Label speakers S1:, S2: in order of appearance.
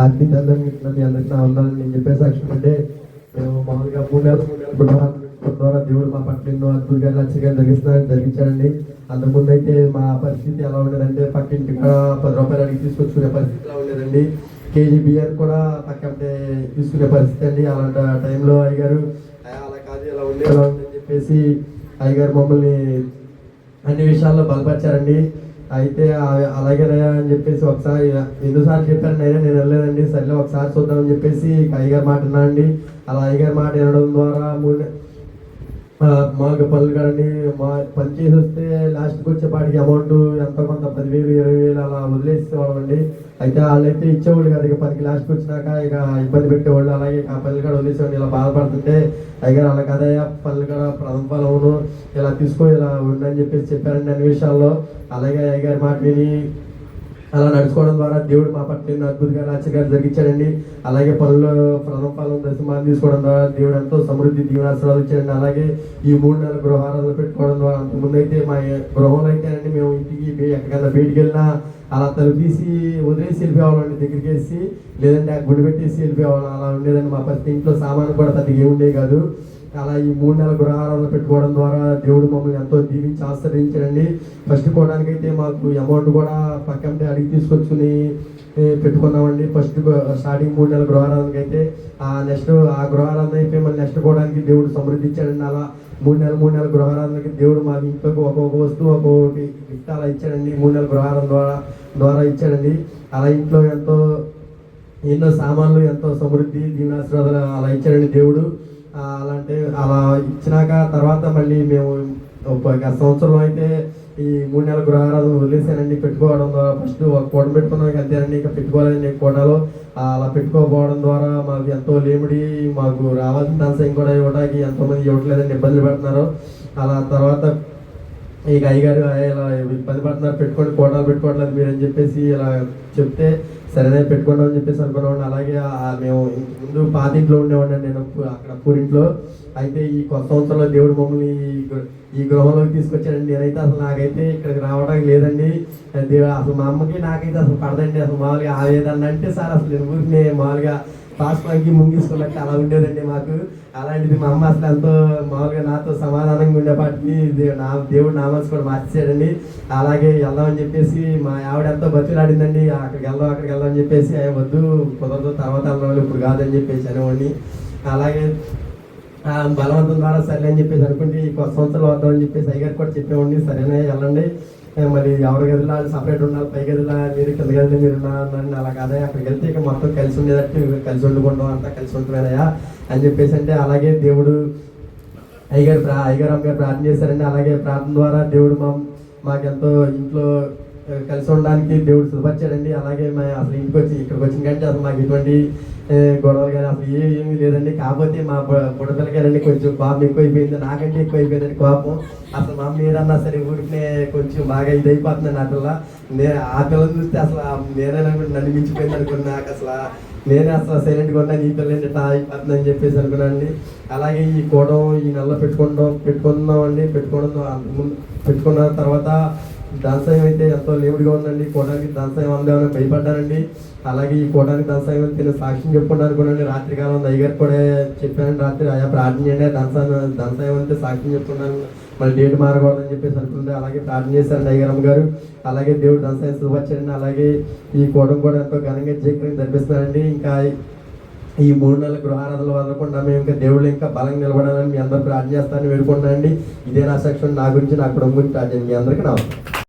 S1: ఆత్మీయ తల్లిదండ్రులు మీ అందరికీ నా వందనాలు. నేను చెప్పే సాక్ష్యం అంటే మేము మామూలుగా 3 నెలల ద్వారా దేవుడు మా పట్ల ఎన్నో అద్భుతంగా లక్షగా జరిగించాడండి. అంతకుముందు అయితే మా పరిస్థితి ఎలా ఉండేదంటే పక్కింటి కూడా 10 రూపాయలు అడిగి తీసుకొచ్చుకునే పరిస్థితిలో ఉండేదండి. కేజీ బియ్యాన్ని కూడా పక్కంటే తీసుకునే పరిస్థితి అండి. అలాంటి టైంలో అయ్యగారు అలా కాదు ఇలా ఉందని చెప్పేసి అయ్యగారు మమ్మల్ని అన్ని విషయాల్లో బలపరిచారండి. అయితే అలాగే అని చెప్పేసి ఒకసారి ఎన్నిసార్లు చెప్పాను నేను వెళ్ళలేదండి. సర్లే ఒకసారి చూద్దామని చెప్పేసి అయ్యగారు మాట విన్నానండి. అలా అయ్యగారు మాట వినడం ద్వారా మాకు పనులు కదండి మా పని చేసి వస్తే లాస్ట్కి వచ్చేపాటికి అమౌంట్ ఎంతో కొంత 10,000 20,000 అలా వదిలేసేవాళ్ళండి. అయితే వాళ్ళైతే ఇచ్చేవాళ్ళు కదా, ఇక పనికి లాస్ట్కి వచ్చినాక ఇక ఇబ్బంది పెట్టేవాళ్ళు. అలాగే ఆ పనులు కూడా వదిలేసేవాళ్ళు. ఇలా బాధపడుతుంటే అయ్యారు అలా కదయ్యా పనులు కూడా ప్రథమ ఫలమును ఇలా తీసుకో ఇలా ఉందని చెప్పేసి చెప్పారండి అన్ని విషయాల్లో. అలాగే అయ్యగారి మాట విని అలా నడుచుకోవడం ద్వారా దేవుడు మా పట్ల ఎన్నో అద్భుతంగా ఆశ్చర్యాలు జరిగించాడండి. అలాగే పనులు ప్రథమ ఫలం దశమాన్ని తీసుకోవడం ద్వారా దేవుడు ఎంతో సమృద్ధి దీవెనాశీర్వాదాలు ఇచ్చాడండి. అలాగే ఈ 3 నెలల గృహారాధనలు పెట్టుకోవడం ద్వారా అంతకుముందు అయితే మా గృహంలో అయితేనండి మేము ఇంటికి ఎక్కడికైనా బయటికి వెళ్ళినా అలా తలుపు తీసి వదిలేసి వెళ్ళిపోవాలండి, దగ్గరికి వేసి లేదంటే ఆ గుడి పెట్టేసి వెళ్ళిపోవాలి. అలా ఉండేదండి మా పరిస్థితి. ఇంట్లో సామాను కూడా పెద్దగా ఏముండేవి కాదు. అలా ఈ 3 నెలల గృహారాధనలు పెట్టుకోవడం ద్వారా దేవుడు మమ్మల్ని ఎంతో దీవించి ఆశ్రయించాడండి. ఫస్ట్ కోవడానికైతే మాకు అమౌంట్ కూడా పక్కంటే అడిగి తీసుకొచ్చుకుని పెట్టుకున్నామండి. ఫస్ట్ స్టార్టింగ్ 3 నెలల గృహారాధనకి అయితే నెక్స్ట్ ఆ గృహారాధన అయిపోయి మళ్ళీ నెక్స్ట్ కోవడానికి దేవుడు సమృద్ధి ఇచ్చాడండి. అలా 3 నెలల గృహారాధనకి దేవుడు మాకు ఇంట్లోకి ఒక్కొక్క వస్తువు ఒక్కొక్కటి గిఫ్ట్ అలా ఇచ్చాడండి. 3 నెలల గృహారాధన ద్వారా ఇచ్చాడండి. అలా ఇంట్లో ఎన్నో సామాన్లు ఎంతో సమృద్ధి దీవెనాశీర్వాదాలు అలా ఇచ్చాడండి దేవుడు. అలా ఇచ్చినాక తర్వాత మళ్ళీ మేము ఒక సంవత్సరం అయితే ఈ 3 నెలల గృహారాధన వదిలేసానండి. పెట్టుకోవడం ద్వారా ఫస్ట్ ఒక కోట పెట్టుకున్నాక అంతేనండి, ఇక పెట్టుకోవాలండి కోటలో. అలా పెట్టుకోకపోవడం ద్వారా మాకు ఎంతో లేమిడి, మాకు రావాల్సిన దానిసయం కూడా ఇవ్వడానికి ఎంతోమంది ఇవ్వట్లేదండి, ఇబ్బందులు పెడుతున్నారు. అలా తర్వాత ఇక అయ్యగారు ఇలా ఇబ్బంది పడుతున్నారు, పెట్టుకోండి కోటాలు పెట్టుకోవట్లేదు మీరు అని చెప్పేసి ఇలా చెప్తే సరేనే పెట్టుకున్నాం అని చెప్పేసి అనుకున్నామండి. అలాగే మేము ముందు పాతింట్లో ఉండేవాడిని నేను అక్కడ పూరింట్లో. అయితే ఈ కొత్త సంవత్సరంలో దేవుడు మమ్మల్ని ఈ గృహంలోకి తీసుకొచ్చాడండి. నేనైతే అసలు నాకైతే ఇక్కడికి రావడానికి లేదండి. అసలు మా అమ్మకి నాకైతే అసలు పడదండి. అసలు మామూలుగా ఏదన్నా అంటే సార్ అసలు నేను ఊరికి మామూలుగా పాస్పాకి ముంగిసుకున్నట్టు అలా ఉండేదండి మాకు. అలాంటిది మా అమ్మ అసలు ఎంతో మామూలుగా నాతో సమాధానంగా ఉండేపాటికి దేవుడు నా మనసు కూడా మార్చేసాడండి. అలాగే వెళ్దామని చెప్పేసి మా ఆవిడ ఎంతో బతులాడిందండి, అక్కడికి వెళ్దాం అని చెప్పేసి వద్దు కుదరదు తర్వాత వెళ్దాం ఇప్పుడు కాదని చెప్పేసి అనేవాడిని. అలాగే బలవంతం ద్వారా సరే అని చెప్పేసి అనుకుంటే ఈ కొత్త సంవత్సరాలు వద్దామని చెప్పేసి అయ్యగారు కూడా చెప్పేవాడిని. సరేనే వెళ్ళండి, మరి ఎవరి గదిలో సపరేట్ ఉండాలి, పై గదిలో మీరు కింద గదిలో మీరు ఉన్నారని. అలా కాదా అక్కడికి వెళ్తే ఇక మొత్తం కలిసి ఉండేటట్టు కలిసి వండుకుంటాం అంతా కలిసి ఉంటున్నాయా అని చెప్పేసి అంటే అలాగే దేవుడు అయ్యగారు అమ్మగారు ప్రార్థన చేశారండి. అలాగే ప్రార్థన ద్వారా దేవుడు మాకెంతో ఇంట్లో కలిసి ఉండడానికి దేవుడు శుభపరిచాడండి. అలాగే అసలు ఇక్కడికి వచ్చిన కంటే అసలు మాకు ఎటువంటి గొడవలు కానీ అసలు ఏమీ లేదండి. కాకపోతే మా బుడపిల్లగారండి కొంచెం కోపం ఎక్కువైపోయింది, నాకంటే ఎక్కువైపోయిందండి కోపం. అసలు మా అమ్మ ఏదన్నా సరే ఊరికే కొంచెం బాగా ఇదైపోతుందండి ఆ పిల్ల. ఆ పిల్లని చూస్తే అసలు నేనే నన్ను మించిపోయింది అనుకున్నా. నాకు అసలు నేనే అసలు సైలెంట్గా ఉన్నా, నీ పిల్ల ఏంటంటే అయిపోతుంది అని చెప్పేసి అనుకున్నానండి. అలాగే ఈ కోడం ఈ నెలలో పెట్టుకున్నామండి. పెట్టుకున్న తర్వాత ధనసాయం అయితే ఎంతో లేవుడిగా ఉందండి. కోటానికి ధనసాయం అందేమని భయపడ్డానండి. అలాగే ఈ కోటానికి ధనసాయం అయితే నేను సాక్ష్యం చెప్పుకుంటా అనుకున్నాను. రాత్రి కాలం అయ్యగారు కూడా చెప్పాను, రాత్రి అయ్యా ప్రార్థన చేయండి ధనసాయం అంటే సాక్ష్యం చెప్పుకున్నాను, మళ్ళీ డేట్ మారకూడదని చెప్పేసి అనుకుంటే అలాగే ప్రార్థన చేశారండి అయ్యగారమ్మ గారు. అలాగే దేవుడు ధనసాయం శుభపరిచాడండి. అలాగే ఈ కోటం కూడా ఎంతో ఘనంగా జయకరంగా జరిపిస్తున్నారండి. ఇంకా ఈ 3 నెలల గృహారాధనలు వదలకుండా మేము ఇంకా దేవుళ్ళు ఇంకా బలంగా నిలబడాలని మీ అందరూ ప్రార్థన చేస్తానని వేడుకుంటున్నానండి. ఇదే నా సెక్షన్, నా గురించి నా కుటుంబం గురించి ప్రార్థన. మీ అందరికీ నమస్కారం.